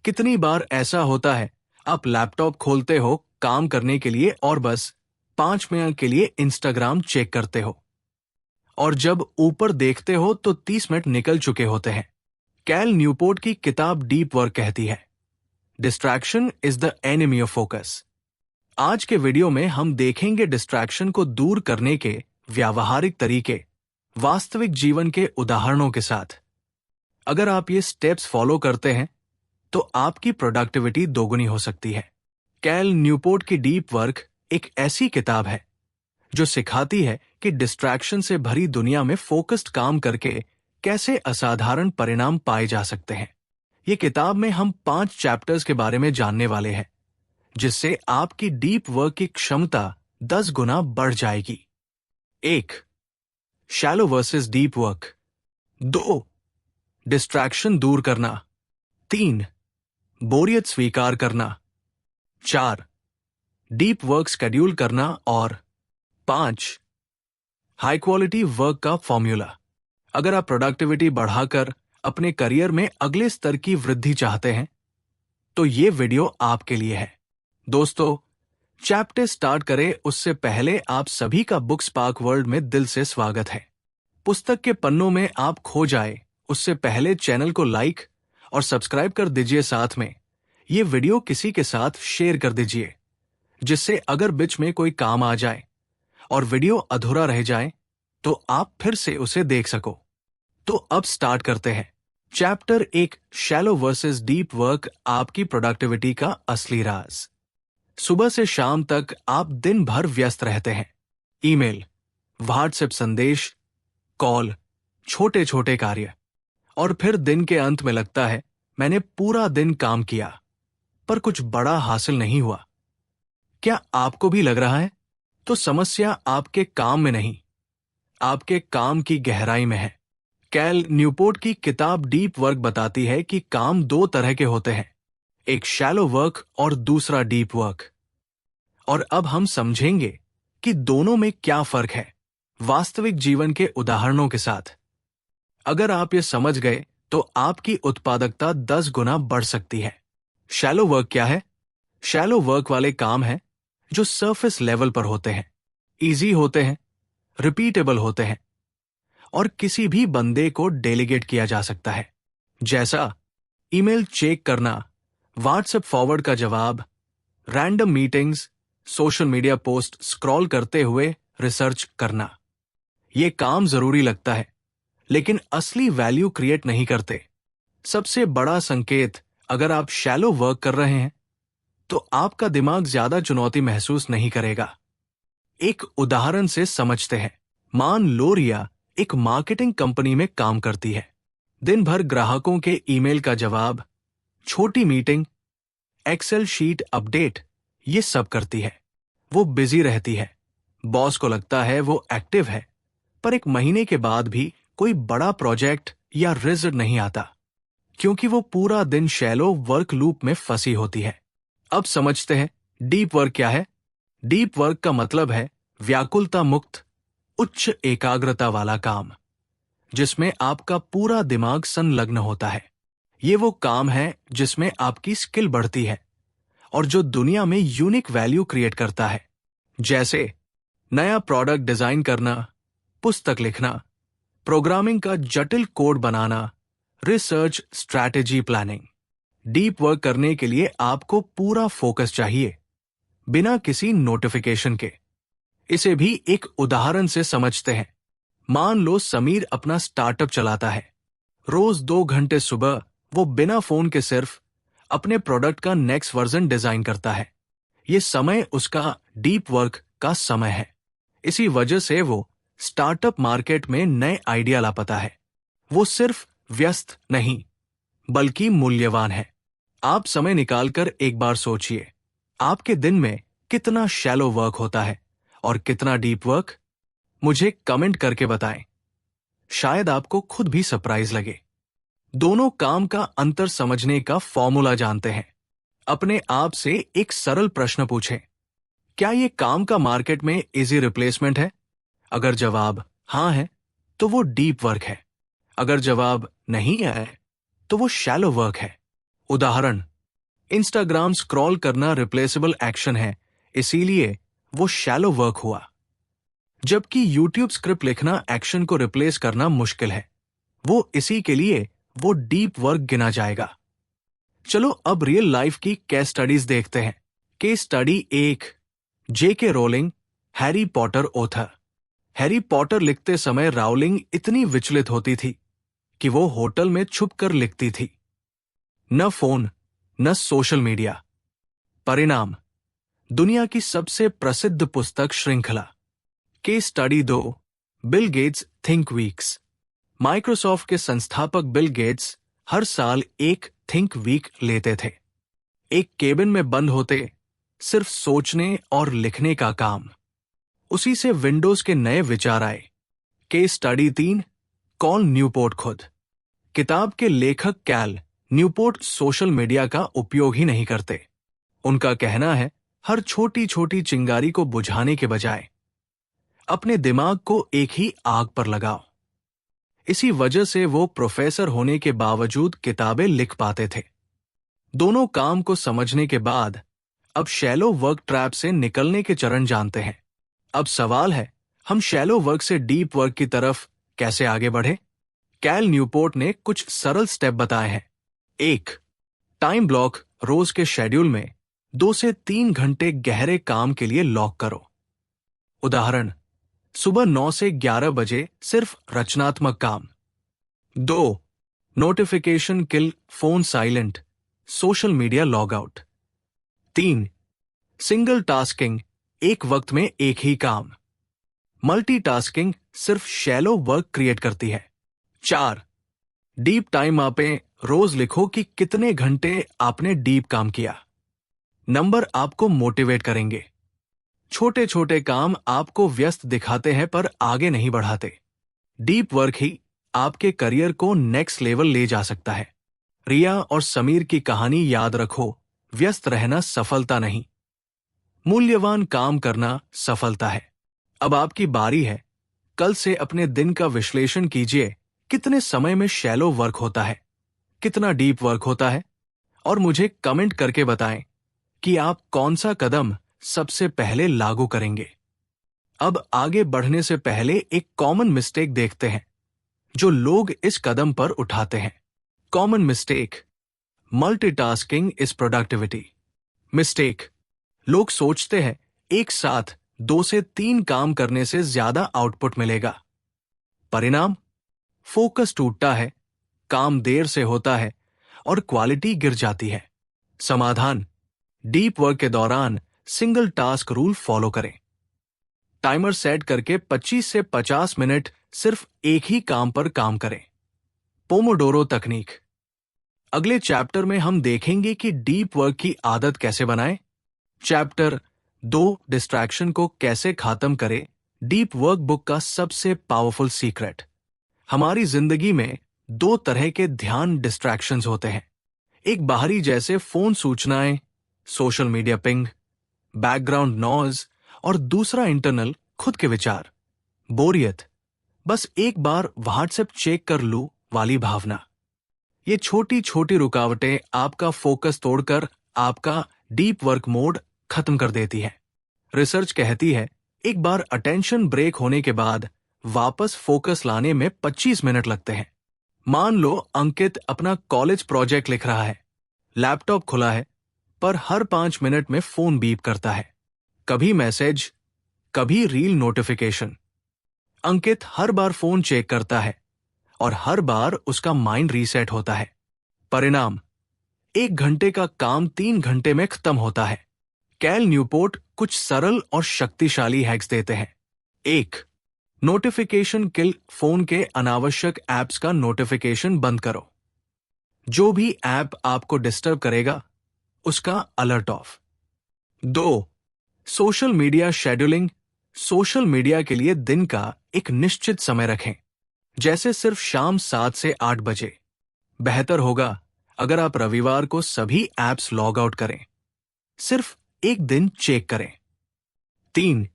कितनी बार ऐसा होता है, आप लैपटॉप खोलते हो काम करने के लिए और बस 5 मिनट के लिए इंस्टाग्राम चेक करते हो, और जब ऊपर देखते हो तो 30 मिनट निकल चुके होते हैं। कैल न्यूपोर्ट की किताब डीप वर्क कहती है, distraction is the enemy of focus. आज के वीडियो में हम देखेंगे डिस्ट्रैक्शन को दूर करने के व्यावहारिक तरीके, वास्तविक जीवन के उदाहरणों के साथ। अगर आप ये स्टेप्स फॉलो करते हैं तो आपकी प्रोडक्टिविटी दोगुनी हो सकती है। कैल न्यूपोर्ट की डीप वर्क एक ऐसी किताब है जो सिखाती है कि डिस्ट्रैक्शन से भरी दुनिया में फोकस्ड काम करके कैसे असाधारण परिणाम पाए जा सकते हैं। ये किताब में हम 5 चैप्टर्स के बारे में जानने वाले हैं, जिससे आपकी डीप वर्क की क्षमता 10 गुना बढ़ जाएगी। 1. Shallow versus deep work. 2. Distraction दूर करना। 3. बोरियत स्वीकार करना। 4. डीप वर्क शेड्यूल करना। और 5. हाई क्वालिटी वर्क का फॉर्मूला। अगर आप प्रोडक्टिविटी बढ़ाकर अपने करियर में अगले स्तर की वृद्धि चाहते हैं तो ये वीडियो आपके लिए है। दोस्तों, चैप्टर स्टार्ट करें उससे पहले आप सभी का बुक स्पार्क वर्ल्ड में दिल से स्वागत है। पुस्तक के पन्नों में आप खो जाए उससे पहले चैनल को लाइक और सब्सक्राइब कर दीजिए। साथ में ये वीडियो किसी के साथ शेयर कर दीजिए, जिससे अगर बीच में कोई काम आ जाए और वीडियो अधूरा रह जाए तो आप फिर से उसे देख सको। तो अब स्टार्ट करते हैं। Chapter 1, shallow versus deep work, आपकी प्रोडक्टिविटी का असली राज। सुबह से शाम तक आप दिन भर व्यस्त रहते हैं। ईमेल, व्हाट्सएप संदेश, कॉल, छोटे छोटे कार्य, और फिर दिन के अंत में लगता है मैंने पूरा दिन काम किया पर कुछ बड़ा हासिल नहीं हुआ। क्या आपको भी लग रहा है? तो समस्या आपके काम में नहीं, आपके काम की गहराई में है। कैल न्यूपोर्ट की किताब डीप वर्क बताती है कि काम 2 तरह के होते हैं, एक शैलो वर्क और दूसरा डीप वर्क। और अब हम समझेंगे कि दोनों में क्या फर्क है, वास्तविक जीवन के उदाहरणों के साथ। अगर आप ये समझ गए तो आपकी उत्पादकता 10 गुना बढ़ सकती है। शैलो वर्क क्या है? शैलो वर्क वाले काम हैं जो सरफेस लेवल पर होते हैं, इजी होते हैं, रिपीटेबल होते हैं और किसी भी बंदे को डेलीगेट किया जा सकता है। जैसा ईमेल चेक करना, व्हाट्सएप फॉरवर्ड का जवाब, random meetings, social media post scroll करते हुए रिसर्च करना। ये काम जरूरी लगता है लेकिन असली वैल्यू क्रिएट नहीं करते। सबसे बड़ा संकेत, अगर आप शैलो वर्क कर रहे हैं तो आपका दिमाग ज्यादा चुनौती महसूस नहीं करेगा। एक उदाहरण से समझते हैं। मान लो रिया एक मार्केटिंग कंपनी में काम करती है। दिन भर ग्राहकों के ईमेल का जवाब, छोटी मीटिंग, एक्सेल शीट अपडेट, ये सब करती है। वो बिजी रहती है। बॉस को लगता है वो एक्टिव है, पर 1 महीने के बाद भी कोई बड़ा प्रोजेक्ट या रिजल्ट नहीं आता, क्योंकि वो पूरा दिन शैलो वर्क लूप में फंसी होती है। अब समझते हैं डीप वर्क क्या है। डीप वर्क का मतलब है व्याकुलता मुक्त, उच्च एकाग्रता वाला काम, जिसमें आपका पूरा दिमाग संलग्न होता है। ये वो काम है जिसमें आपकी स्किल बढ़ती है और जो दुनिया में यूनिक वैल्यू क्रिएट करता है, जैसे नया प्रोडक्ट डिजाइन करना, पुस्तक लिखना, प्रोग्रामिंग का जटिल कोड बनाना, research strategy planning. Deep work करने के लिए आपको पूरा फोकस चाहिए, बिना किसी नोटिफिकेशन के। इसे भी एक उदाहरण से समझते हैं। मान लो समीर अपना स्टार्टअप चलाता है। रोज 2 घंटे सुबह वो बिना फोन के सिर्फ अपने प्रोडक्ट का नेक्स्ट वर्जन डिजाइन करता है। ये समय उसका डीप वर्क का समय है। इसी वजह से वो स्टार्टअप मार्केट में नए आइडिया ला पाता है। वो सिर्फ व्यस्त नहीं बल्कि मूल्यवान है। आप समय निकालकर एक बार सोचिए, आपके दिन में कितना शैलो वर्क होता है और कितना डीप वर्क। मुझे कमेंट करके बताएं, शायद आपको खुद भी सरप्राइज लगे। दोनों काम का अंतर समझने का फॉर्मूला जानते हैं। अपने आप से एक सरल प्रश्न पूछें, क्या ये काम का मार्केट में इजी रिप्लेसमेंट है? अगर जवाब हां है तो वो डीप वर्क है। अगर जवाब नहीं है तो वो शैलो वर्क है। उदाहरण, इंस्टाग्राम स्क्रॉल करना रिप्लेसेबल एक्शन है, इसीलिए वो शैलो वर्क हुआ। जबकि यूट्यूब स्क्रिप्ट लिखना एक्शन को रिप्लेस करना मुश्किल है, वो इसी के लिए वो डीप वर्क गिना जाएगा। चलो अब रियल लाइफ की केस स्टडीज देखते हैं। Case study 1, J.K. Rolling, Harry Potter author. Harry Potter लिखते समय राउलिंग इतनी विचलित होती थी कि वो होटल में छुप कर लिखती थी। न फोन, न सोशल मीडिया। परिणाम, दुनिया की सबसे प्रसिद्ध पुस्तक श्रृंखला। Case study 2, Bill Gates think weeks. Microsoft के संस्थापक बिल गेट्स हर साल एक थिंक वीक लेते थे। एक केबिन में बंद होते, सिर्फ सोचने और लिखने का काम। उसी से विंडोज के नए विचार आए। केस स्टडी 3, कॉल न्यूपोर्ट खुद। किताब के लेखक कैल न्यूपोर्ट सोशल मीडिया का उपयोग ही नहीं करते। उनका कहना है, हर छोटी छोटी चिंगारी को बुझाने के बजाय अपने दिमाग को एक ही आग पर लगाओ। इसी वजह से वो प्रोफेसर होने के बावजूद किताबें लिख पाते थे। दोनों काम को समझने के बाद अब शैलो वर्क ट्रैप से निकलने के चरण जानते हैं। अब सवाल है, हम शैलो वर्क से डीप वर्क की तरफ कैसे आगे बढ़े? कैल न्यूपोर्ट ने कुछ सरल स्टेप बताए हैं। 1, टाइम ब्लॉक रोज के शेड्यूल में 2 से 3 घंटे गहरे काम के लिए लॉक करो। उदाहरण, सुबह 9 से 11 बजे सिर्फ रचनात्मक काम। 2, notification kill, phone silent, social media log out. 3, single tasking, एक वक्त में एक ही काम। मल्टीटास्किंग सिर्फ शैलो वर्क क्रिएट करती है। 4, डीप टाइम मापें, रोज लिखो कि कितने घंटे आपने डीप काम किया। नंबर आपको मोटिवेट करेंगे। छोटे छोटे काम आपको व्यस्त दिखाते हैं पर आगे नहीं बढ़ाते। डीप वर्क ही आपके करियर को नेक्स्ट लेवल ले जा सकता है। रिया और समीर की कहानी याद रखो, व्यस्त रहना सफलता नहीं, मूल्यवान काम करना सफलता है। अब आपकी बारी है। कल से अपने दिन का विश्लेषण कीजिए, कितने समय में शैलो वर्क होता है, कितना डीप वर्क होता है, और मुझे कमेंट करके बताएं कि आप कौन सा कदम सबसे पहले लागू करेंगे। अब आगे बढ़ने से पहले एक कॉमन मिस्टेक देखते हैं जो लोग इस कदम पर उठाते हैं। Common mistake, multitasking is productivity. Mistake, लोग सोचते हैं एक साथ 2 से 3 काम करने से ज्यादा आउटपुट मिलेगा। परिणाम, फोकस टूटता है, काम देर से होता है और क्वालिटी गिर जाती है। समाधान, डीप वर्क के दौरान सिंगल टास्क रूल फॉलो करें। टाइमर सेट करके 25 से 50 मिनट सिर्फ एक ही काम पर काम करें। पोमोडोरो तकनीक। अगले चैप्टर में हम देखेंगे कि डीप वर्क की आदत कैसे बनाएं। चैप्टर 2, डिस्ट्रैक्शन को कैसे खत्म करें, डीप वर्क बुक का सबसे पावरफुल सीक्रेट। हमारी जिंदगी में 2 तरह के ध्यान डिस्ट्रैक्शंस होते हैं। एक बाहरी जैसे फोन सूचनाएं, social media ping, background noise, और दूसरा इंटरनल, खुद के विचार, बोरियत, बस एक बार व्हाट्सएप चेक कर लूं वाली भावना। ये छोटी छोटी रुकावटें आपका फोकस तोड़कर आपका डीप वर्क मोड खत्म कर देती है। रिसर्च कहती है, एक बार अटेंशन ब्रेक होने के बाद वापस फोकस लाने में 25 मिनट लगते हैं। मान लो अंकित अपना कॉलेज प्रोजेक्ट लिख रहा है, लैपटॉप खुला है, पर हर 5 मिनट में फोन बीप करता है, कभी मैसेज, कभी रील नोटिफिकेशन। अंकित हर बार फोन चेक करता है और हर बार उसका माइंड रीसेट होता है। परिणाम, 1 घंटे का काम 3 घंटे में खत्म होता है। कैल न्यूपोर्ट कुछ सरल और शक्तिशाली हैक्स देते हैं। 1, नोटिफिकेशन किल, फोन के अनावश्यक ऐप्स का नोटिफिकेशन बंद करो। जो भी ऐप आपको डिस्टर्ब करेगा उसका alert of. 2, social media scheduling, social media के लिए दिन का एक निश्चित समय रखें, जैसे सिर्फ शाम 7 से 8 बजे। बेहतर होगा अगर आप रविवार को सभी ऐप्स लॉग आउट करें, सिर्फ एक दिन चेक करें। 3,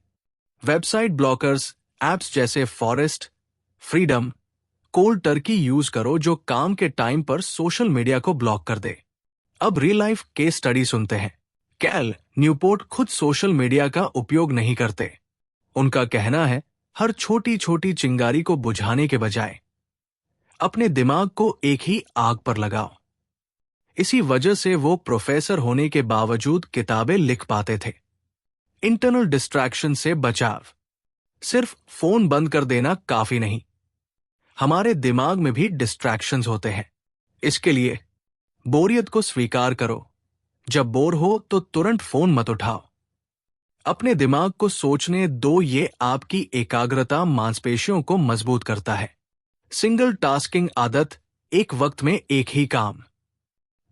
वेबसाइट ब्लॉकर्स, ऐप्स जैसे forest, freedom, cold Turkey use करो जो काम के टाइम पर सोशल मीडिया को ब्लॉक कर दे। अब रियल लाइफ केस स्टडी सुनते हैं। कैल न्यूपोर्ट खुद सोशल मीडिया का उपयोग नहीं करते। उनका कहना है, हर छोटी छोटी चिंगारी को बुझाने के बजाय अपने दिमाग को एक ही आग पर लगाओ। इसी वजह से वो प्रोफेसर होने के बावजूद किताबें लिख पाते थे। इंटरनल डिस्ट्रैक्शन से बचाव। सिर्फ फोन बंद कर देना काफी नहीं, हमारे दिमाग में भी डिस्ट्रैक्शंस होते हैं। इसके लिए बोरियत को स्वीकार करो। जब बोर हो तो तुरंत फोन मत उठाओ। अपने दिमाग को सोचने दो, ये आपकी एकाग्रता मांसपेशियों को मजबूत करता है। सिंगल टास्किंग आदत, एक वक्त में एक ही काम।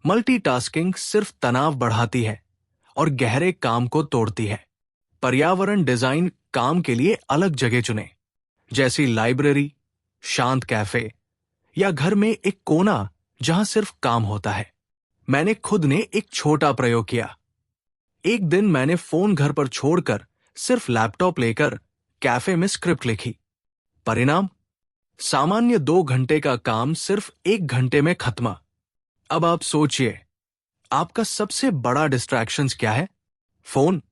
मल्टीटास्किंग सिर्फ तनाव बढ़ाती है और गहरे काम को तोड़ती है। पर्यावरण डिजाइन, काम के लिए अलग जगह चुनें, जैसी लाइब्रेरी, शांत कैफे या घर में एक कोना जहां सिर्फ काम होता है। मैंने खुद ने एक छोटा प्रयोग किया। एक दिन मैंने फोन घर पर छोड़कर सिर्फ लैपटॉप लेकर कैफे में स्क्रिप्ट लिखी। परिणाम, सामान्य 2 घंटे का काम सिर्फ 1 घंटे में खत्म। अब आप सोचिए, आपका सबसे बड़ा डिस्ट्रैक्शंस क्या है? फोन,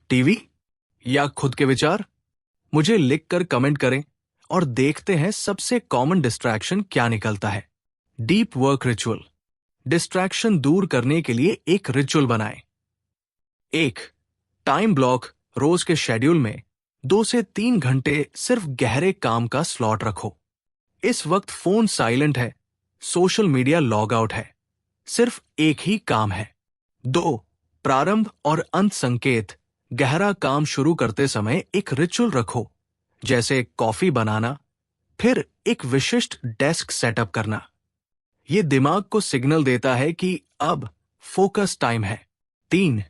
टीवी या खुद के विचार? मुझे लिखकर कमेंट करें और देखते हैं सबसे कॉमन डिस्ट्रैक्शन क्या निकलता है। Deep work ritual. डिस्ट्रैक्शन दूर करने के लिए एक रिचुअल बनाएं। 1. Time block. रोज के शेड्यूल में 2 से 3 घंटे सिर्फ गहरे काम का स्लॉट रखो। इस वक्त फोन साइलेंट है, सोशल मीडिया लॉग आउट है, सिर्फ एक ही काम है। 2. प्रारंभ और अंत संकेत। गहरा काम शुरू करते समय एक रिचुअल रखो, जैसे कॉफी बनाना, फिर एक विशिष्ट डेस्क सेटअप करना। यह दिमाग को सिग्नल देता है कि अब फोकस टाइम है। 3.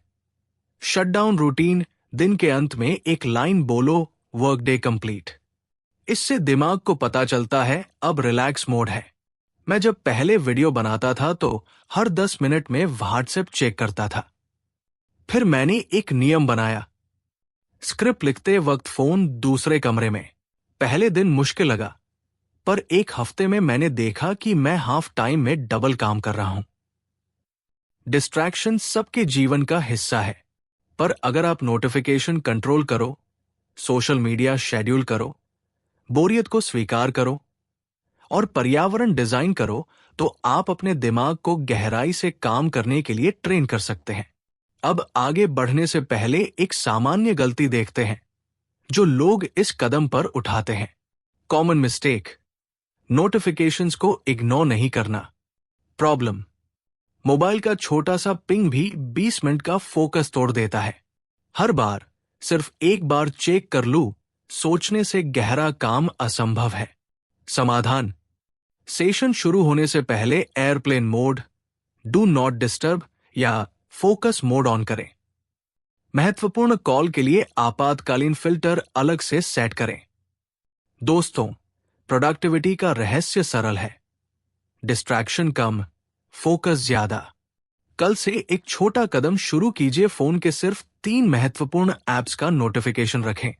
Shutdown routine. दिन के अंत में एक लाइन बोलो, वर्क डे कंप्लीट। इससे दिमाग को पता चलता है अब रिलैक्स मोड है। मैं जब पहले वीडियो बनाता था तो हर 10 मिनट में व्हाट्सएप चेक करता था। फिर मैंने एक नियम बनाया, स्क्रिप्ट लिखते वक्त फोन दूसरे कमरे में। पहले दिन मुश्किल लगा, पर 1 हफ्ते में मैंने देखा कि मैं हाफ टाइम में डबल काम कर रहा हूं। डिस्ट्रैक्शन सबके जीवन का हिस्सा है, पर अगर आप नोटिफिकेशन कंट्रोल करो, सोशल मीडिया शेड्यूल करो, बोरियत को स्वीकार करो और पर्यावरण डिजाइन करो, तो आप अपने दिमाग को गहराई से काम करने के लिए ट्रेन कर सकते हैं। अब आगे बढ़ने से पहले एक सामान्य गलती देखते हैं जो लोग इस कदम पर उठाते हैं। Common mistake. नोटिफिकेशंस को इग्नोर नहीं करना। प्रॉब्लम, मोबाइल का छोटा सा पिंग भी 20 मिनट का फोकस तोड़ देता है। हर बार सिर्फ एक बार चेक कर लूं, सोचने से गहरा काम असंभव है। समाधान, सेशन शुरू होने से पहले airplane mode, do not disturb या फोकस मोड ऑन करें। महत्वपूर्ण कॉल के लिए आपातकालीन फिल्टर अलग से सेट करें। दोस्तों, प्रोडक्टिविटी का रहस्य सरल है, डिस्ट्रैक्शन कम, फोकस ज्यादा। कल से एक छोटा कदम शुरू कीजिए। फोन के सिर्फ 3 महत्वपूर्ण ऐप्स का नोटिफिकेशन रखें,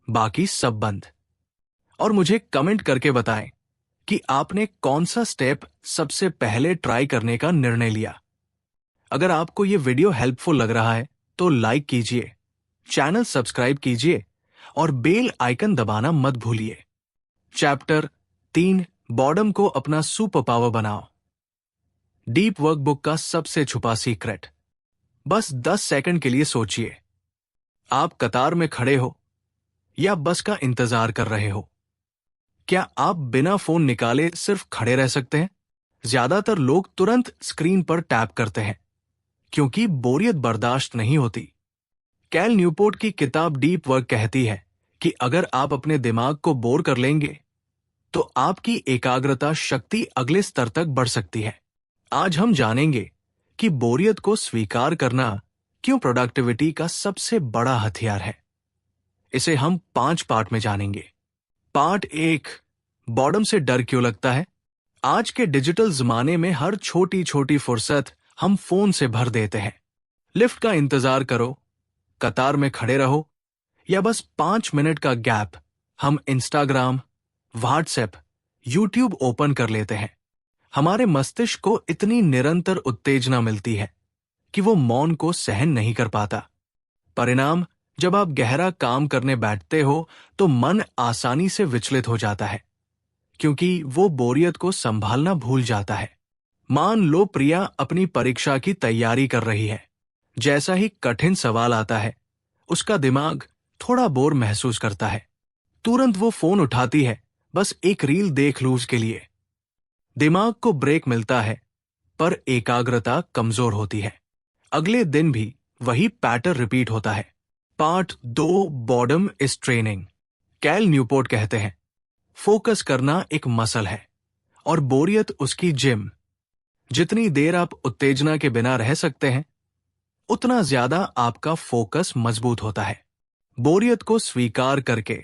बाकी सब बंद। और मुझे कमेंट करके बताएं कि आपने कौन सा स्टेप सबसे पहले ट्राई करने का निर्णय लिया। अगर आपको यह वीडियो हेल्पफुल लग रहा है तो लाइक कीजिए, चैनल सब्सक्राइब कीजिए और बेल आइकन दबाना मत भूलिए। चैप्टर 3, बॉर्डम को अपना सुपर पावर बनाओ। डीप वर्कबुक का सबसे छुपा सीक्रेट। बस 10 सेकंड के लिए सोचिए, आप कतार में खड़े हो या बस का इंतजार कर रहे हो? क्या आप बिना फोन निकाले सिर्फ खड़े रह सकते हैं? ज्यादातर लोग तुरंत स्क्रीन पर टैप करते हैं क्योंकि बोरियत बर्दाश्त नहीं होती। कैल न्यूपोर्ट की किताब डीप वर्क कहती है कि अगर आप अपने दिमाग को बोर कर लेंगे तो आपकी एकाग्रता शक्ति अगले स्तर तक बढ़ सकती है। आज हम जानेंगे कि बोरियत को स्वीकार करना क्यों प्रोडक्टिविटी का सबसे बड़ा हथियार है। इसे हम 5 पार्ट में जानेंगे। पार्ट 1, बॉर्डम से डर क्यों लगता है? आज के डिजिटल जमाने में हर छोटी छोटी फुर्सत हम फोन से भर देते हैं। लिफ्ट का इंतजार करो, कतार में खड़े रहो या बस 5 मिनट का गैप, हम इंस्टाग्राम, व्हाट्सएप, यूट्यूब ओपन कर लेते हैं। हमारे मस्तिष्क को इतनी निरंतर उत्तेजना मिलती है कि वो मौन को सहन नहीं कर पाता। परिणाम, जब आप गहरा काम करने बैठते हो तो मन आसानी से विचलित हो जाता है, क्योंकि वो बोरियत को संभालना भूल जाता है। मान लो प्रिया अपनी परीक्षा की तैयारी कर रही है। जैसा ही कठिन सवाल आता है, उसका दिमाग थोड़ा बोर महसूस करता है। तुरंत वो फोन उठाती है, बस एक रील देख लूं उसके लिए। दिमाग को ब्रेक मिलता है, पर एकाग्रता कमजोर होती है। अगले दिन भी वही पैटर्न रिपीट होता है। Part 2, boredom is training. Cal Newport कहते हैं, फोकस करना एक मसल है और बोरियत उसकी जिम। जितनी देर आप उत्तेजना के बिना रह सकते हैं, उतना ज्यादा आपका फोकस मजबूत होता है। बोरियत को स्वीकार करके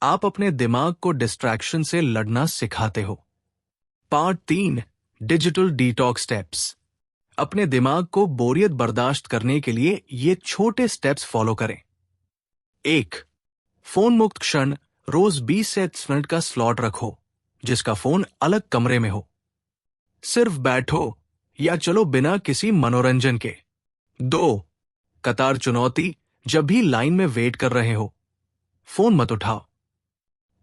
आप अपने दिमाग को डिस्ट्रैक्शन से लड़ना सिखाते हो। Part 3, digital detox steps. अपने दिमाग को बोरियत बर्दाश्त करने के लिए ये छोटे स्टेप्स फॉलो करें। 1, फोन मुक्त क्षण। रोज 20 से 30 मिनट का स्लॉट रखो, जिसका फोन अलग कमरे में हो। सिर्फ बैठो या चलो बिना किसी मनोरंजन के। 2, कतार चुनौती। जब भी लाइन में वेट कर रहे हो, फोन मत उठाओ,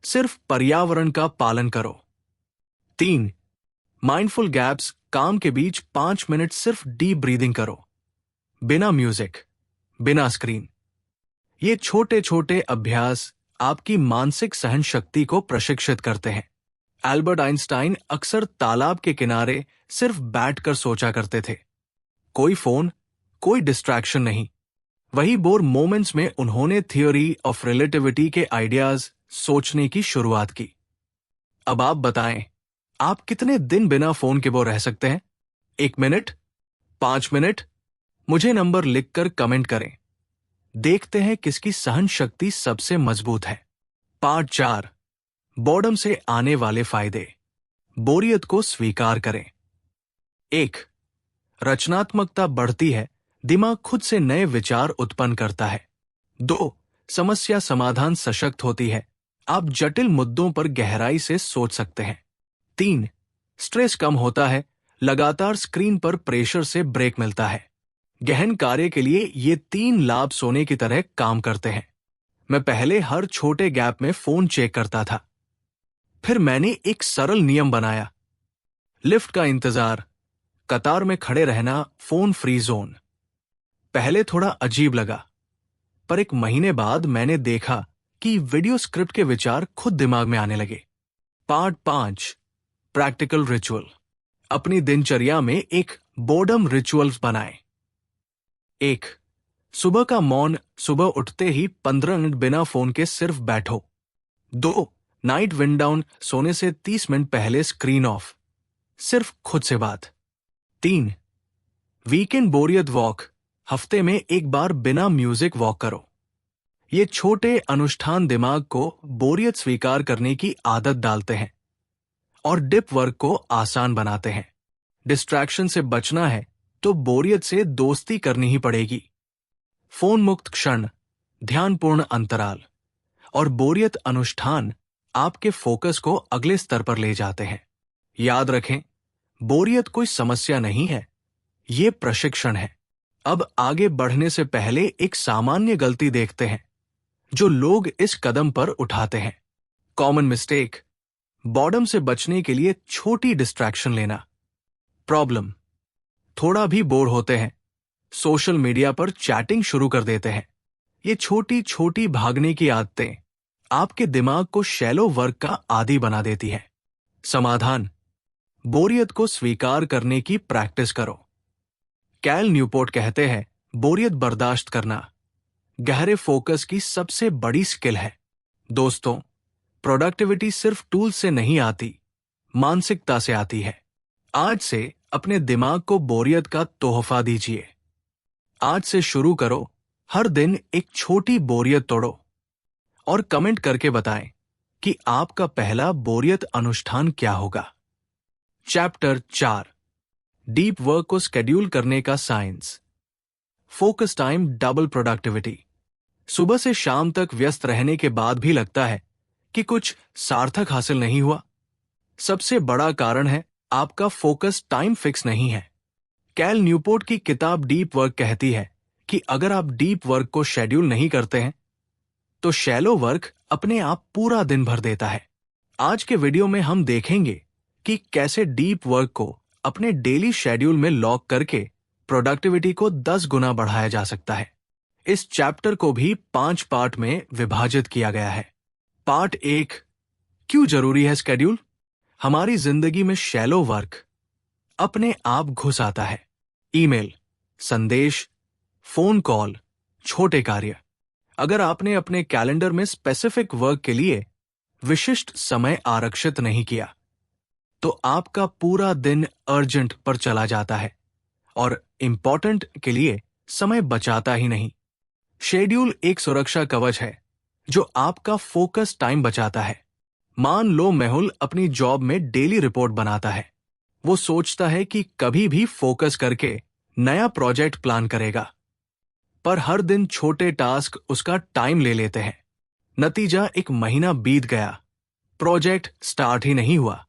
सिर्फ पर्यावरण का पालन करो। 3, माइंडफुल गैप्स। काम के बीच 5 मिनट सिर्फ डीप ब्रीदिंग करो, बिना म्यूजिक, बिना स्क्रीन। ये छोटे छोटे अभ्यास आपकी मानसिक सहन शक्ति को प्रशिक्षित करते हैं। एल्बर्ट आइंस्टाइन अक्सर तालाब के किनारे सिर्फ बैठकर सोचा करते थे। कोई फोन, कोई डिस्ट्रैक्शन नहीं। वही बोर मोमेंट्स में उन्होंने थियोरी ऑफ रिलेटिविटी के आइडियाज सोचने की शुरुआत की। अब आप बताएं, आप कितने दिन बिना फोन के बोर रह सकते हैं? 1 मिनट, 5 मिनट? मुझे नंबर लिखकर कमेंट करें। देखते हैं किसकी सहन शक्ति सबसे मजबूत है। पार्ट 4, बोर्डम से आने वाले फायदे। बोरियत को स्वीकार करें। 1, रचनात्मकता बढ़ती है। दिमाग खुद से नए विचार उत्पन्न करता है। 2, समस्या समाधान सशक्त होती है। आप जटिल मुद्दों पर गहराई से सोच सकते हैं। 3, स्ट्रेस कम होता है। लगातार स्क्रीन पर प्रेशर से ब्रेक मिलता है। गहन कार्य के लिए ये 3 लाभ सोने की तरह काम करते हैं। मैं पहले हर छोटे गैप में फोन चेक करता था। फिर मैंने एक सरल नियम बनाया। लिफ्ट का इंतजार, कतार में खड़े रहना, फोन फ्री जोन। पहले थोड़ा अजीब लगा, पर 1 महीने बाद मैंने देखा कि वीडियो स्क्रिप्ट के विचार खुद दिमाग में आने लगे। Part 5, practical ritual. अपनी दिनचर्या में एक बोर्डम रिचुअल्स बनाएं। 1, सुबह का मौन। सुबह उठते ही 15 मिनट बिना फोन के सिर्फ बैठो। 2, नाइट विंड डाउन। सोने से 30 मिनट पहले स्क्रीन ऑफ, सिर्फ खुद से बात। 3, वीकेंड बोरियत वॉक। हफ्ते में 1 बार बिना म्यूजिक वॉक करो। ये छोटे अनुष्ठान दिमाग को बोरियत स्वीकार करने की आदत डालते हैं और डिप वर्क को आसान बनाते हैं। डिस्ट्रैक्शन से बचना है तो बोरियत से दोस्ती करनी ही पड़ेगी। फोन मुक्त क्षण, ध्यानपूर्ण अंतराल और बोरियत अनुष्ठान आपके फोकस को अगले स्तर पर ले जाते हैं। याद रखें, बोरियत कोई समस्या नहीं है, ये प्रशिक्षण है। अब आगे बढ़ने से पहले एक सामान्य गलती देखते हैं जो लोग इस कदम पर उठाते हैं। कॉमन मिस्टेक, बॉर्डम से बचने के लिए छोटी डिस्ट्रैक्शन लेना। प्रॉब्लम, थोड़ा भी बोर होते हैं, सोशल मीडिया पर चैटिंग शुरू कर देते हैं। ये छोटी छोटी भागने की आदतें आपके दिमाग को शैलो वर्क का आदी बना देती है। समाधान, बोरियत को स्वीकार करने की प्रैक्टिस करो। कैल न्यूपोर्ट कहते हैं, बोरियत बर्दाश्त करना गहरे फोकस की सबसे बड़ी स्किल है। दोस्तों, प्रोडक्टिविटी सिर्फ टूल से नहीं आती, मानसिकता से आती है। आज से अपने दिमाग को बोरियत का तोहफा दीजिए। आज से शुरू करो, हर दिन एक छोटी बोरियत तोड़ो और कमेंट करके बताएं कि आपका पहला बोरियत अनुष्ठान क्या होगा। चैप्टर 4, डीप वर्क को स्केड्यूल करने का science. Focus time double productivity. सुबह से शाम तक व्यस्त रहने के बाद भी लगता है कि कुछ सार्थक हासिल नहीं हुआ। सबसे बड़ा कारण है आपका फोकस टाइम फिक्स नहीं है। कैल न्यूपोर्ट की किताब डीप वर्क कहती है कि अगर आप डीप वर्क को शेड्यूल नहीं करते हैं तो शैलो वर्क अपने आप पूरा दिन भर देता है। आज के वीडियो में हम देखेंगे कि कैसे डीप वर्क को अपने डेली शेड्यूल में लॉक करके प्रोडक्टिविटी को 10 गुना बढ़ाया जा सकता है। इस चैप्टर को भी 5 पार्ट में विभाजित किया गया है। पार्ट 1, क्यों जरूरी है शेड्यूल? हमारी जिंदगी में शैलो वर्क अपने आप घुस आता है। ईमेल, संदेश, फोन कॉल, छोटे कार्य। अगर आपने अपने कैलेंडर में स्पेसिफिक वर्क के लिए विशिष्ट समय आरक्षित नहीं किया तो आपका पूरा दिन अर्जेंट पर चला जाता है और इंपॉर्टेंट के लिए समय बचाता ही नहीं। शेड्यूल एक सुरक्षा कवच है जो आपका फोकस टाइम बचाता है। मान लो मेहुल अपनी जॉब में डेली रिपोर्ट बनाता है। वो सोचता है कि कभी भी फोकस करके नया प्रोजेक्ट प्लान करेगा, पर हर दिन छोटे टास्क उसका टाइम ले लेते हैं। नतीजा, एक महीना बीत गया, प्रोजेक्ट स्टार्ट ही नहीं हुआ,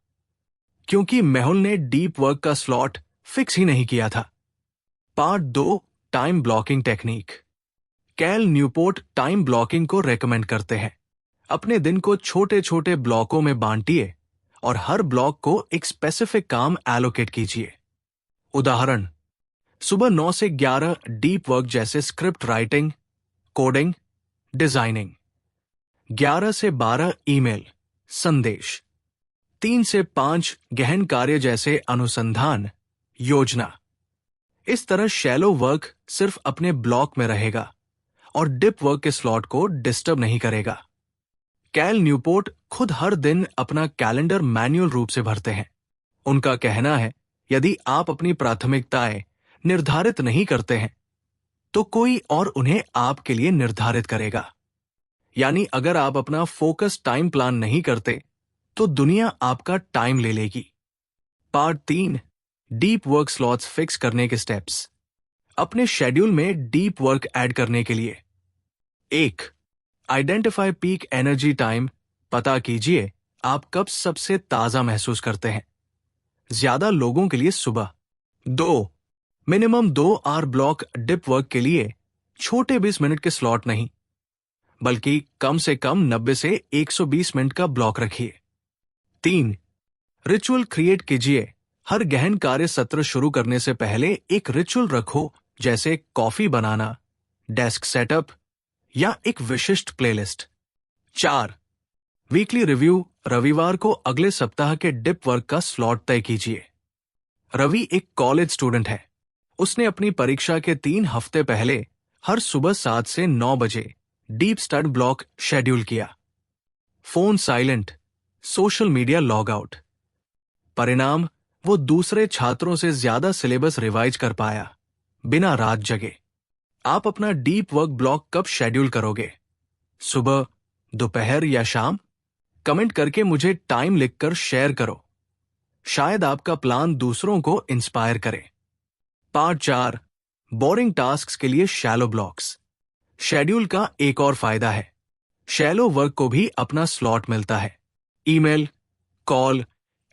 क्योंकि मेहुल ने डीप वर्क का स्लॉट फिक्स ही नहीं किया था। Part 2, time blocking technique. Cal Newport time blocking को रेकमेंड करते हैं। अपने दिन को छोटे छोटे ब्लॉकों में बांटिए और हर ब्लॉक को एक स्पेसिफिक काम एलोकेट कीजिए। उदाहरण, सुबह 9 से 11 डीप वर्क जैसे स्क्रिप्ट राइटिंग, कोडिंग, डिजाइनिंग। 11 से 12 ईमेल, संदेश। 3 से 5 गहन कार्य जैसे अनुसंधान, योजना। इस तरह शैलो वर्क सिर्फ अपने ब्लॉक में रहेगा और डीप वर्क के स्लॉट को डिस्टर्ब नहीं करेगा। कैल न्यूपोर्ट खुद हर दिन अपना कैलेंडर मैन्युअल रूप से भरते हैं। उनका कहना है, यदि आप अपनी प्राथमिकताएं निर्धारित नहीं करते हैं तो कोई और उन्हें आपके लिए निर्धारित करेगा। यानी अगर आप अपना फोकस टाइम प्लान नहीं करते तो दुनिया आपका टाइम ले लेगी। Part 3, deep work slots fix करने के स्टेप्स। अपने शेड्यूल में डीप वर्क ऐड करने के लिए 1, आइडेंटिफाई पीक एनर्जी टाइम। पता कीजिए आप कब सबसे ताजा महसूस करते हैं। ज्यादा लोगों के लिए सुबह। 2, minimum 2 hour block deep work के लिए। छोटे 20 मिनट के स्लॉट नहीं, बल्कि कम से कम 90 से 120 मिनट का ब्लॉक रखिए। 3, रिचुअल क्रिएट कीजिए। हर गहन कार्य सत्र शुरू करने से पहले एक रिचुअल रखो, जैसे कॉफी बनाना, डेस्क सेटअप या एक विशिष्ट प्लेलिस्ट। 4, weekly review. रविवार को अगले सप्ताह के डीप वर्क का स्लॉट तय कीजिए। रवि एक कॉलेज स्टूडेंट है। उसने अपनी परीक्षा के 3 हफ्ते पहले हर सुबह 7 से 9 बजे डीप स्टडी ब्लॉक शेड्यूल किया। Phone silent, social media log out. परिणाम, वो दूसरे छात्रों से ज्यादा सिलेबस रिवाइज कर पाया, बिना रात जगे। आप अपना डीप वर्क ब्लॉक कब शेड्यूल करोगे? सुबह, दोपहर या शाम? कमेंट करके मुझे टाइम लिखकर शेयर करो। शायद आपका प्लान दूसरों को इंस्पायर करे। पार्ट 4, बोरिंग टास्क्स के लिए शैलो ब्लॉक्स। शेड्यूल का एक और फायदा है, शैलो वर्क को भी अपना स्लॉट मिलता है। ईमेल, कॉल,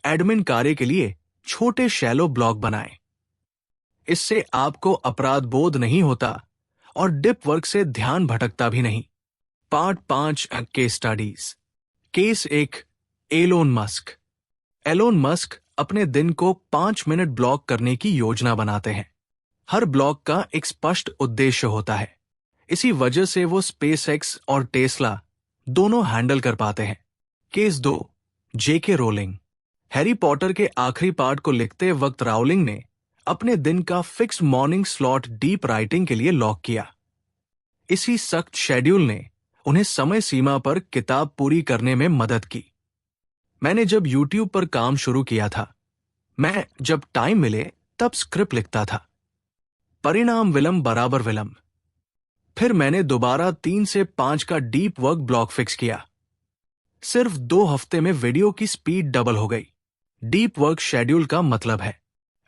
एडमिन कार्य के लिए छोटे शैलो ब्लॉक बनाएं। इससे आपको अपराध बोध नहीं होता और डीप वर्क से ध्यान भटकता भी नहीं। Part 5, case studies. Case 1, Elon Musk. Elon Musk अपने दिन को 5 मिनट ब्लॉक करने की योजना बनाते हैं। हर ब्लॉक का एक स्पष्ट उद्देश्य होता है। इसी वजह से वो स्पेसएक्स और टेस्ला दोनों हैंडल कर पाते हैं। केस 2, जेके रोलिंग। हैरी पॉटर के आखिरी पार्ट को लिखते वक्त राउलिंग ने अपने दिन का fix morning slot deep writing के लिए लॉक किया। इसी सख्त शेड्यूल ने उन्हें समय सीमा पर किताब पूरी करने में मदद की। मैंने जब YouTube पर काम शुरू किया था, मैं जब टाइम मिले तब स्क्रिप्ट लिखता था। परिणाम विलंब बराबर विलंब। फिर मैंने दोबारा 3 से 5 का डीप वर्क ब्लॉक फिक्स किया। सिर्फ 2 हफ्ते में वीडियो की स्पीड डबल हो गई। डीप वर्क शेड्यूल का मतलब है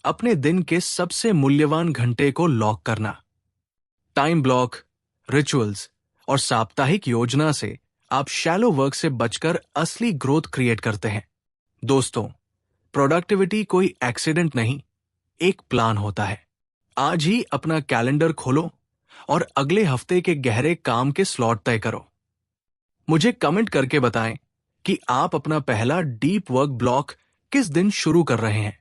अपने दिन के सबसे मूल्यवान घंटे को लॉक करना। टाइम ब्लॉक, रिचुअल्स और साप्ताहिक योजना से आप शैलो वर्क से बचकर असली ग्रोथ क्रिएट करते हैं। दोस्तों, प्रोडक्टिविटी कोई एक्सीडेंट नहीं, एक प्लान होता है। आज ही अपना कैलेंडर खोलो और अगले हफ्ते के गहरे काम के स्लॉट तय करो। मुझे कमेंट करके बताएं कि आप अपना पहला डीप वर्क ब्लॉक किस दिन शुरू कर रहे हैं।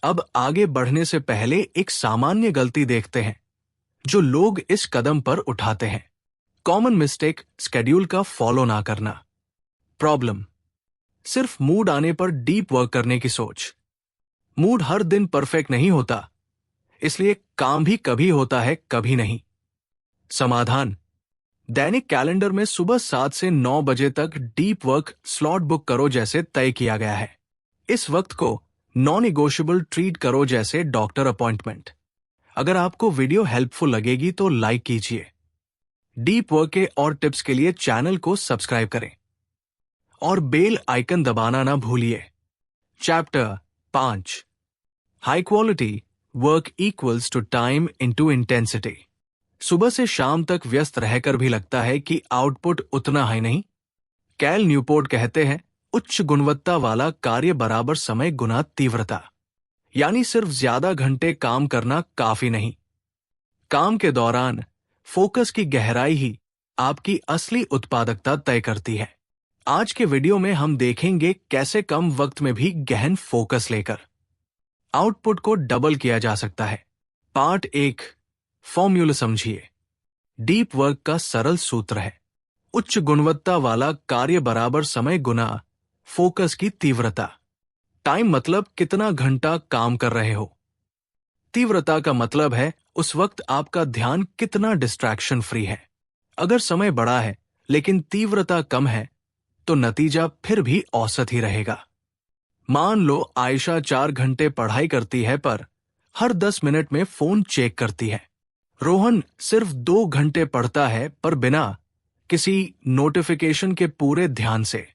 अब आगे बढ़ने से पहले एक सामान्य गलती देखते हैं जो लोग इस कदम पर उठाते हैं। कॉमन मिस्टेक, स्केड्यूल का फॉलो ना करना। प्रॉब्लम, सिर्फ मूड आने पर डीप वर्क करने की सोच। मूड हर दिन परफेक्ट नहीं होता, इसलिए काम भी कभी होता है, कभी नहीं। समाधान, दैनिक कैलेंडर में सुबह 7 से 9 बजे तक डीप वर्क स्लॉट बुक करो जैसे तय किया गया है। इस वक्त को नॉन निगोशिएबल ट्रीट करो जैसे डॉक्टर अपॉइंटमेंट। अगर आपको वीडियो हेल्पफुल लगेगी तो लाइक कीजिए। डीप वर्क के और टिप्स के लिए चैनल को सब्सक्राइब करें और बेल आइकन दबाना ना भूलिए। Chapter 5, high quality work equals to time into intensity. सुबह से शाम तक व्यस्त रहकर भी लगता है कि आउटपुट उतना है नहीं। कैल न्यूपोर्ट कहते हैं, उच्च गुणवत्ता वाला कार्य बराबर समय गुना तीव्रता। यानी सिर्फ ज्यादा घंटे काम करना काफी नहीं। काम के दौरान फोकस की गहराई ही आपकी असली उत्पादकता तय करती है। आज के वीडियो में हम देखेंगे कैसे कम वक्त में भी गहन फोकस लेकर आउटपुट को डबल किया जा सकता है। पार्ट 1, फॉर्मूला समझिए। डीप वर्क का सरल सूत्र है, उच्च गुणवत्ता वाला कार्य बराबर समय गुना फोकस की तीव्रता। टाइम मतलब कितना घंटा काम कर रहे हो। तीव्रता का मतलब है उस वक्त आपका ध्यान कितना डिस्ट्रैक्शन फ्री है। अगर समय बड़ा है लेकिन तीव्रता कम है तो नतीजा फिर भी औसत ही रहेगा। मान लो आयशा 4 घंटे पढ़ाई करती है पर हर 10 मिनट में फोन चेक करती है। रोहन सिर्फ 2 घंटे पढ़ता है पर बिना किसी नोटिफिकेशन के पूरे ध्यान से।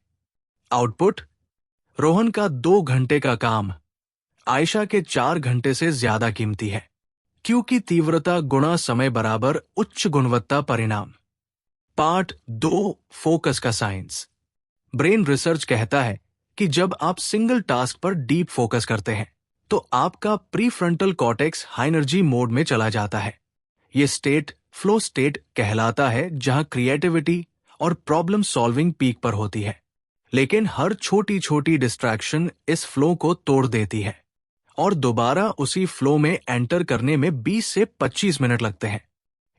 आउटपुट, रोहन का 2 घंटे का काम आयशा के 4 घंटे से ज्यादा कीमती है, क्योंकि तीव्रता गुणा समय बराबर उच्च गुणवत्ता परिणाम। पार्ट 2, फोकस का साइंस। ब्रेन रिसर्च कहता है कि जब आप सिंगल टास्क पर डीप फोकस करते हैं तो आपका prefrontal cortex high energy mode में चला जाता है। यह स्टेट फ्लो स्टेट कहलाता है, जहां क्रिएटिविटी और प्रॉब्लम सॉल्विंग पीक पर होती है। लेकिन हर छोटी छोटी डिस्ट्रैक्शन इस फ्लो को तोड़ देती है और दोबारा उसी फ्लो में एंटर करने में 20 से 25 मिनट लगते हैं।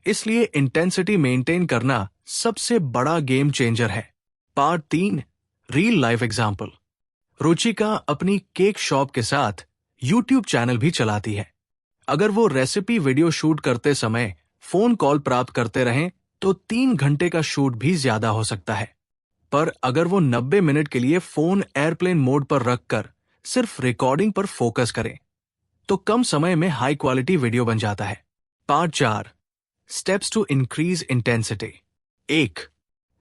इसलिए इंटेंसिटी मेंटेन करना सबसे बड़ा गेम चेंजर है। Part 3, real life example. Ruchika अपनी केक शॉप के साथ यूट्यूब चैनल भी चलाती है। अगर वो रेसिपी वीडियो शूट करते समय फोन कॉल प्राप्त करते रहें तो 3 घंटे का शूट भी ज्यादा हो सकता है। पर अगर वो 90 मिनट के लिए फोन एयरप्लेन मोड पर रखकर सिर्फ रिकॉर्डिंग पर फोकस करें तो कम समय में हाई क्वालिटी वीडियो बन जाता है। Part 4, steps to increase intensity. 1,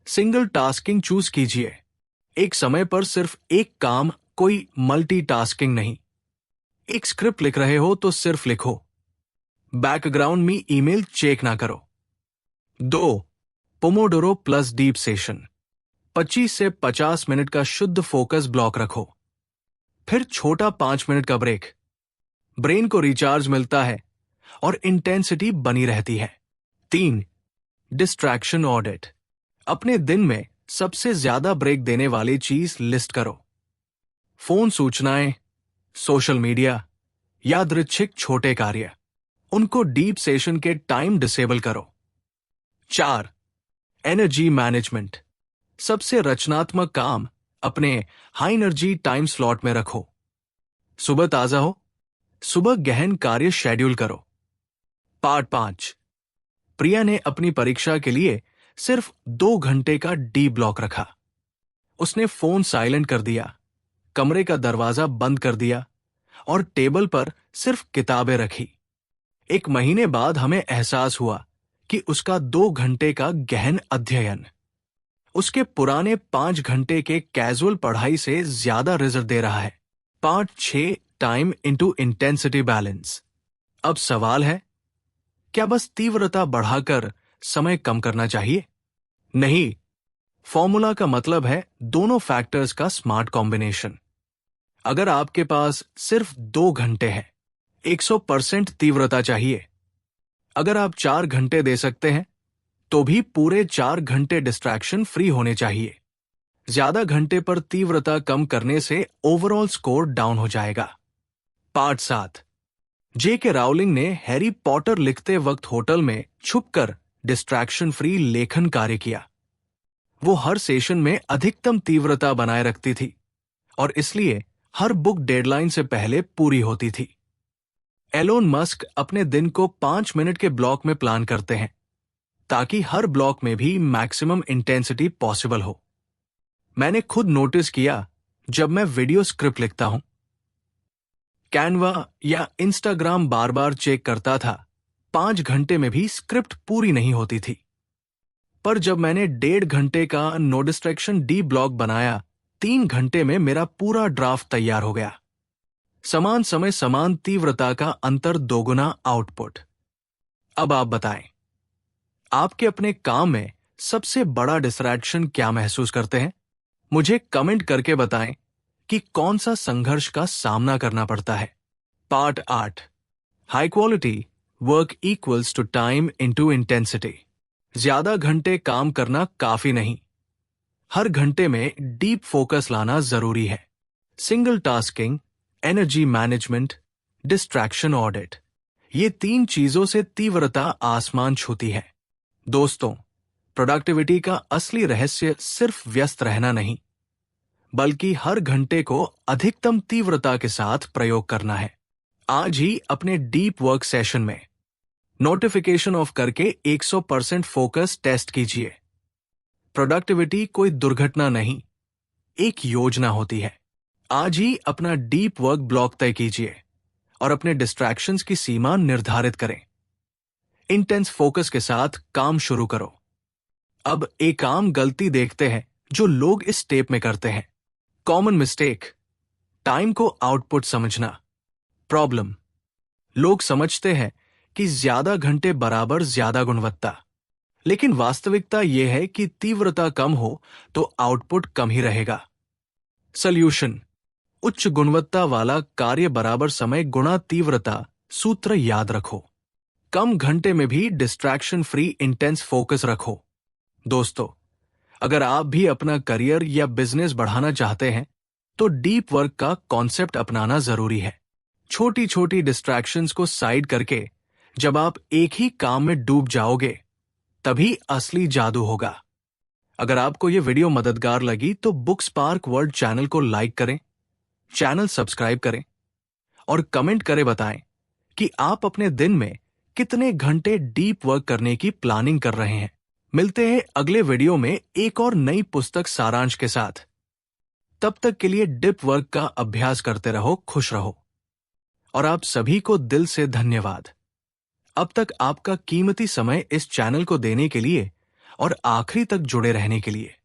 single tasking choose कीजिए। एक समय पर सिर्फ एक काम, कोई मल्टीटास्किंग नहीं। एक स्क्रिप्ट लिख रहे हो तो सिर्फ लिखो, बैकग्राउंड में ईमेल चेक ना करो। 2, पोमोडोरो प्लस डीप सेशन। 25 से 50 मिनट का शुद्ध फोकस ब्लॉक रखो, फिर छोटा 5 मिनट का ब्रेक। ब्रेन को रिचार्ज मिलता है और इंटेंसिटी बनी रहती है। 3, डिस्ट्रैक्शन ऑडिट। अपने दिन में सबसे ज्यादा ब्रेक देने वाली चीज लिस्ट करो। फोन सूचनाएं, सोशल मीडिया, यादृच्छिक छोटे कार्य, उनको डीप सेशन के टाइम डिसेबल करो। 4, एनर्जी मैनेजमेंट। सबसे रचनात्मक काम अपने हाई एनर्जी टाइम स्लॉट में रखो। सुबह ताजा हो, सुबह गहन कार्य शेड्यूल करो। पार्ट 5, प्रिया ने अपनी परीक्षा के लिए सिर्फ 2 घंटे का डीप ब्लॉक रखा। उसने फोन साइलेंट कर दिया, कमरे का दरवाजा बंद कर दिया और टेबल पर सिर्फ किताबें रखी। 1 महीने बाद हमें एहसास हुआ कि उसका 2 घंटे का गहन अध्ययन उसके पुराने 5 घंटे के कैजुअल पढ़ाई से ज्यादा रिजल्ट दे रहा है। Part 6, time into intensity balance. अब सवाल है, क्या बस तीव्रता बढ़ाकर समय कम करना चाहिए? नहीं, फॉर्मूला का मतलब है दोनों फैक्टर्स का स्मार्ट कॉम्बिनेशन। अगर आपके पास सिर्फ 2 घंटे हैं, 100% तीव्रता चाहिए। अगर आप 4 घंटे दे सकते हैं, तो भी पूरे 4 घंटे डिस्ट्रैक्शन फ्री होने चाहिए। ज्यादा घंटे पर तीव्रता कम करने से ओवरऑल स्कोर डाउन हो जाएगा। पार्ट 7। J.K. राउलिंग ने हैरी पॉटर लिखते वक्त होटल में छुपकर डिस्ट्रैक्शन फ्री लेखन कार्य किया। वो हर सेशन में अधिकतम तीव्रता बनाए रखती थी और इसलिए हर बुक डेडलाइन से पहले पूरी होती थी। एलोन मस्क अपने दिन को 5 मिनट के ब्लॉक में प्लान करते हैं ताकि हर ब्लॉक में भी मैक्सिमम इंटेंसिटी पॉसिबल हो। मैंने खुद नोटिस किया जब मैं वीडियो स्क्रिप्ट लिखता हूं, कैनवा या इंस्टाग्राम बार बार चेक करता था, 5 घंटे में भी स्क्रिप्ट पूरी नहीं होती थी। पर जब मैंने 1.5 घंटे का नो डिस्ट्रैक्शन डी ब्लॉक बनाया, 3 घंटे में मेरा पूरा ड्राफ्ट तैयार हो गया। समान समय समान तीव्रता का अंतर, दोगुना आउटपुट। अब आप बताएं, आपके अपने काम में सबसे बड़ा डिस्ट्रैक्शन क्या महसूस करते हैं? मुझे कमेंट करके बताएं कि कौन सा संघर्ष का सामना करना पड़ता है। Part 8। High quality work equals to time into intensity. ज्यादा घंटे काम करना काफी नहीं, हर घंटे में डीप फोकस लाना जरूरी है। Single tasking, energy management, distraction audit, ये 3 चीजों से तीव्रता आसमान छूती है। दोस्तों, प्रोडक्टिविटी का असली रहस्य सिर्फ व्यस्त रहना नहीं, बल्कि हर घंटे को अधिकतम तीव्रता के साथ प्रयोग करना है। आज ही अपने डीप वर्क सेशन में नोटिफिकेशन ऑफ करके 100% फोकस टेस्ट कीजिए। प्रोडक्टिविटी कोई दुर्घटना नहीं, एक योजना होती है। आज ही अपना डीप वर्क ब्लॉक तय कीजिए और अपने डिस्ट्रैक्शंस की सीमा निर्धारित करें। इंटेंस फोकस के साथ काम शुरू करो। अब एक आम गलती देखते हैं जो लोग इस स्टेप में करते हैं। कॉमन मिस्टेक, टाइम को आउटपुट समझना। प्रॉब्लम, लोग समझते हैं कि ज्यादा घंटे बराबर ज्यादा गुणवत्ता, लेकिन वास्तविकता यह है कि तीव्रता कम हो तो आउटपुट कम ही रहेगा। सॉल्यूशन, उच्च गुणवत्ता वाला कार्य बराबर समय गुणा तीव्रता सूत्र याद रखो। कम घंटे में भी डिस्ट्रैक्शन फ्री इंटेंस फोकस रखो। दोस्तों, अगर आप भी अपना करियर या बिजनेस बढ़ाना चाहते हैं तो डीप वर्क का कॉन्सेप्ट अपनाना जरूरी है। छोटी छोटी डिस्ट्रैक्शंस को साइड करके जब आप एक ही काम में डूब जाओगे, तभी असली जादू होगा। अगर आपको यह वीडियो मददगार लगी तो बुक स्पार्क वर्ल्ड चैनल को लाइक करें, चैनल सब्सक्राइब करें और कमेंट करें बताएं कि आप अपने दिन में कितने घंटे डीप वर्क करने की प्लानिंग कर रहे हैं। मिलते हैं अगले वीडियो में एक और नई पुस्तक सारांश के साथ। तब तक के लिए डीप वर्क का अभ्यास करते रहो, खुश रहो। और आप सभी को दिल से धन्यवाद, अब तक आपका कीमती समय इस चैनल को देने के लिए और आखिरी तक जुड़े रहने के लिए।